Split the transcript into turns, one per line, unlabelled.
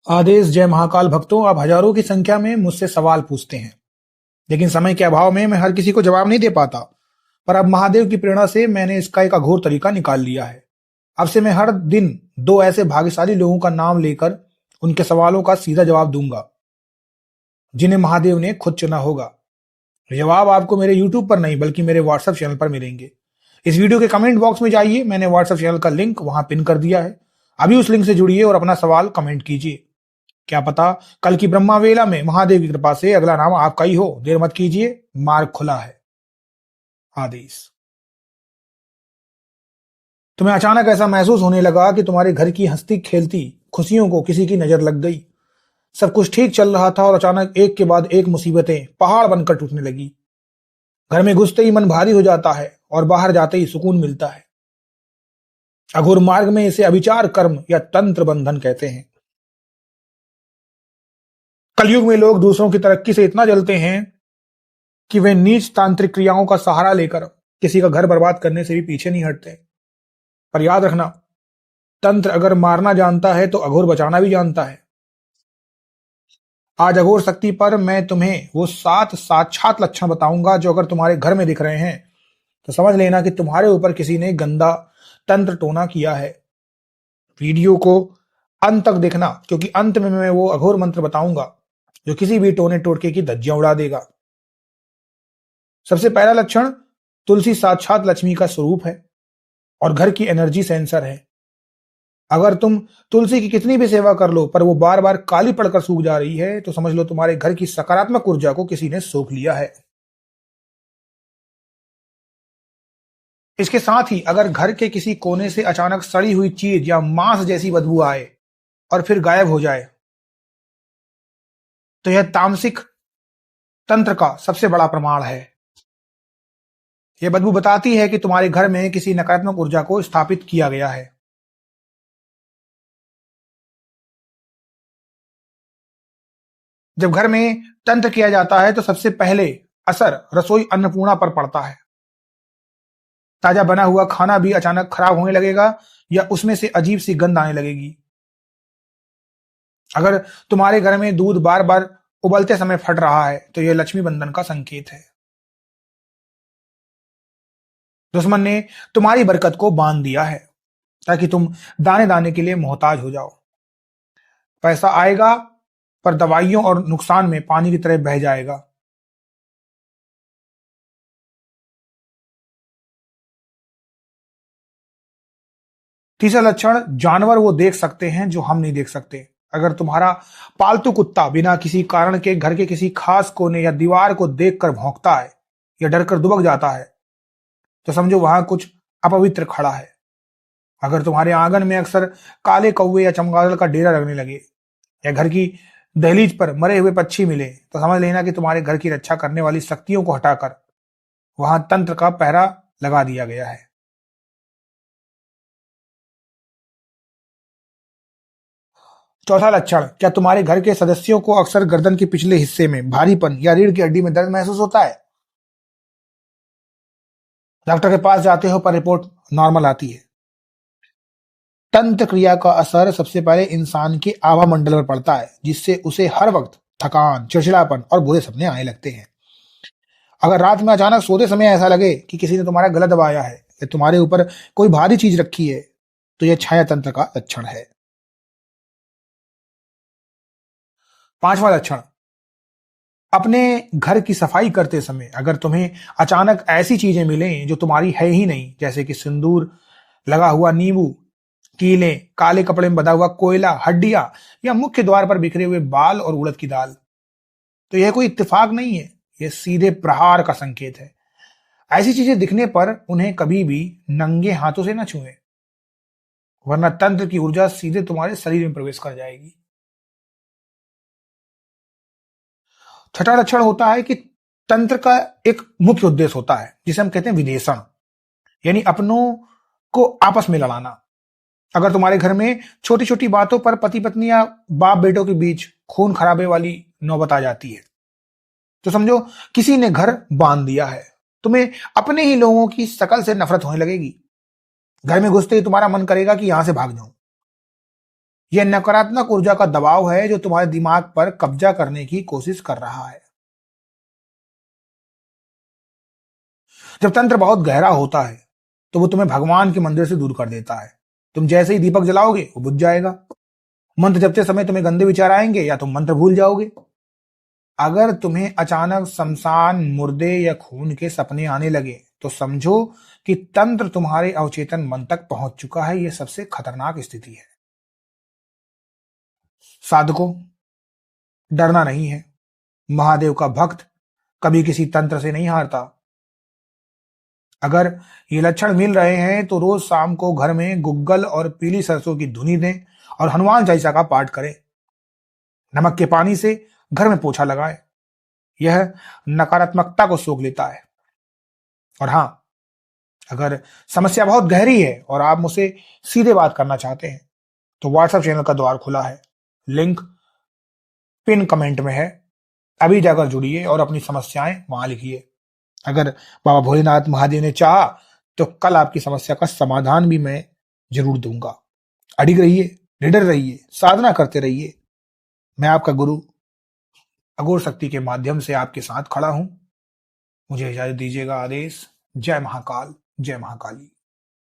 आदेश जय महाकाल भक्तों। आप हजारों की संख्या में मुझसे सवाल पूछते हैं, लेकिन समय के अभाव में मैं हर किसी को जवाब नहीं दे पाता। पर अब महादेव की प्रेरणा से मैंने इसका एक अघोर तरीका निकाल लिया है। अब से मैं हर दिन दो ऐसे भाग्यशाली लोगों का नाम लेकर उनके सवालों का सीधा जवाब दूंगा, जिन्हें महादेव ने खुद चुना होगा। जवाब आपको मेरे यूट्यूब पर नहीं बल्कि मेरे व्हाट्सएप चैनल पर मिलेंगे। इस वीडियो के कमेंट बॉक्स में जाइए, मैंने व्हाट्सएप चैनल का लिंक वहां पिन कर दिया है। अभी उस लिंक से जुड़िए और अपना सवाल कमेंट कीजिए। क्या पता कल की ब्रह्मा वेला में महादेव की कृपा से अगला नाम आपका ही हो। देर मत कीजिए, मार्ग खुला है। आदेश। तुम्हें अचानक ऐसा महसूस होने लगा कि तुम्हारे घर की हंसती खेलती खुशियों को किसी की नजर लग गई। सब कुछ ठीक चल रहा था और अचानक एक के बाद एक मुसीबतें पहाड़ बनकर टूटने लगी। घर में घुसते ही मन भारी हो जाता है और बाहर जाते ही सुकून मिलता है। अघोर मार्ग में इसे अभिचार कर्म या तंत्र बंधन कहते हैं। कलयुग में लोग दूसरों की तरक्की से इतना जलते हैं कि वे नीच तांत्रिक क्रियाओं का सहारा लेकर किसी का घर बर्बाद करने से भी पीछे नहीं हटते। पर याद रखना, तंत्र अगर मारना जानता है तो अघोर बचाना भी जानता है। आज अघोर शक्ति पर मैं तुम्हें वो 7 साक्षात लक्षण बताऊंगा जो अगर तुम्हारे घर में दिख रहे हैं तो समझ लेना कि तुम्हारे ऊपर किसी ने गंदा तंत्र टोना किया है। वीडियो को अंत तक देखना, क्योंकि अंत में मैं वो अघोर मंत्र बताऊंगा जो किसी भी टोने टोटके की धज्जियां उड़ा देगा। सबसे पहला लक्षण, तुलसी साक्षात लक्ष्मी का स्वरूप है और घर की एनर्जी सेंसर है। अगर तुम तुलसी की कितनी भी सेवा कर लो पर वो बार बार काली पड़कर सूख जा रही है तो समझ लो तुम्हारे घर की सकारात्मक ऊर्जा को किसी ने सोख लिया है। इसके साथ ही अगर घर के किसी कोने से अचानक सड़ी हुई चीज या मांस जैसी बदबू आए और फिर गायब हो जाए तो यह तामसिक तंत्र का सबसे बड़ा प्रमाण है। यह बदबू बताती है कि तुम्हारे घर में किसी नकारात्मक ऊर्जा को स्थापित किया गया है। जब घर में तंत्र किया जाता है तो सबसे पहले असर रसोई अन्नपूर्णा पर पड़ता है। ताजा बना हुआ खाना भी अचानक खराब होने लगेगा या उसमें से अजीब सी गंध आने लगेगी। अगर तुम्हारे घर में दूध बार बार उबलते समय फट रहा है तो यह लक्ष्मी बंधन का संकेत है। दुश्मन ने तुम्हारी बरकत को बांध दिया है ताकि तुम दाने दाने के लिए मोहताज हो जाओ। पैसा आएगा पर दवाइयों और नुकसान में पानी की तरह बह जाएगा। तीसरा लक्षण, जानवर वो देख सकते हैं जो हम नहीं देख सकते। अगर तुम्हारा पालतू कुत्ता बिना किसी कारण के घर के किसी खास कोने या दीवार को देखकर भौंकता है या डरकर दुबक जाता है तो समझो वहां कुछ अपवित्र खड़ा है। अगर तुम्हारे आंगन में अक्सर काले कौवे या चमगादड़ का डेरा लगने लगे या घर की दहलीज पर मरे हुए पक्षी मिले तो समझ लेना कि तुम्हारे घर की रक्षा करने वाली शक्तियों को हटाकर वहां तंत्र का पहरा लगा दिया गया है। चौथा लक्षण, क्या तुम्हारे घर के सदस्यों को अक्सर गर्दन के पिछले हिस्से में भारीपन या रीढ़ की हड्डी में दर्द महसूस होता है? डॉक्टर के पास जाते हो पर रिपोर्ट नॉर्मल आती है। तंत्र क्रिया का असर सबसे पहले इंसान के आभा मंडल पर पड़ता है, जिससे उसे हर वक्त थकान, चिड़चिड़ापन और बुरे सपने आने लगते हैं। अगर रात में अचानक सोते समय ऐसा लगे कि किसी ने तुम्हारा गला दबाया है या तुम्हारे ऊपर कोई भारी चीज रखी है तो यह छाया तंत्र का लक्षण है। पांचवा लक्षण, अपने घर की सफाई करते समय अगर तुम्हें अचानक ऐसी चीजें मिलें जो तुम्हारी है ही नहीं, जैसे कि सिंदूर लगा हुआ नींबू, कीले, काले कपड़े में बंधा हुआ कोयला, हड्डियां या मुख्य द्वार पर बिखरे हुए बाल और उड़द की दाल, तो यह कोई इत्तेफाक नहीं है, यह सीधे प्रहार का संकेत है। ऐसी चीजें दिखने पर उन्हें कभी भी नंगे हाथों से न छुएं, वरना तंत्र की ऊर्जा सीधे तुम्हारे शरीर में प्रवेश कर जाएगी। छठा लक्षण होता है कि तंत्र का एक मुख्य उद्देश्य होता है जिसे हम कहते हैं विदेशन, यानी अपनों को आपस में लड़ाना। अगर तुम्हारे घर में छोटी छोटी बातों पर पति पत्नी या बाप बेटों के बीच खून खराबे वाली नौबत आ जाती है तो समझो किसी ने घर बांध दिया है। तुम्हें अपने ही लोगों की शकल से नफरत होने लगेगी। घर में घुसते ही तुम्हारा मन करेगा कि यहां से भाग जाऊं। यह नकारात्मक ऊर्जा का दबाव है जो तुम्हारे दिमाग पर कब्जा करने की कोशिश कर रहा है। जब तंत्र बहुत गहरा होता है तो वो तुम्हें भगवान के मंदिर से दूर कर देता है। तुम जैसे ही दीपक जलाओगे वो बुझ जाएगा। मंत्र जपते समय तुम्हें गंदे विचार आएंगे या तुम मंत्र भूल जाओगे। अगर तुम्हें अचानक शमशान, मुर्दे या खून के सपने आने लगे तो समझो कि तंत्र तुम्हारे अवचेतन मन तक पहुंच चुका है। यह सबसे खतरनाक स्थिति है। साधकों, डरना नहीं है। महादेव का भक्त कभी किसी तंत्र से नहीं हारता। अगर ये लक्षण मिल रहे हैं तो रोज शाम को घर में गुग्गल और पीली सरसों की धुनी दें और हनुमान चालीसा का पाठ करें। नमक के पानी से घर में पोछा लगाएं। यह नकारात्मकता को सोख लेता है। और हाँ, अगर समस्या बहुत गहरी है और आप मुझसे सीधे बात करना चाहते हैं तो व्हाट्सएप चैनल का द्वार खुला है। लिंक पिन कमेंट में है। अभी जाकर जुड़िए और अपनी समस्याएं वहां लिखिए। अगर बाबा भोलेनाथ महादेव ने चाहा तो कल आपकी समस्या का समाधान भी मैं जरूर दूंगा। अडिग रहिए, निडर रहिए, साधना करते रहिए। मैं आपका गुरु अघोर शक्ति के माध्यम से आपके साथ खड़ा हूं। मुझे इजाजत दीजिएगा। आदेश। जय महाकाल, जय महाकाली।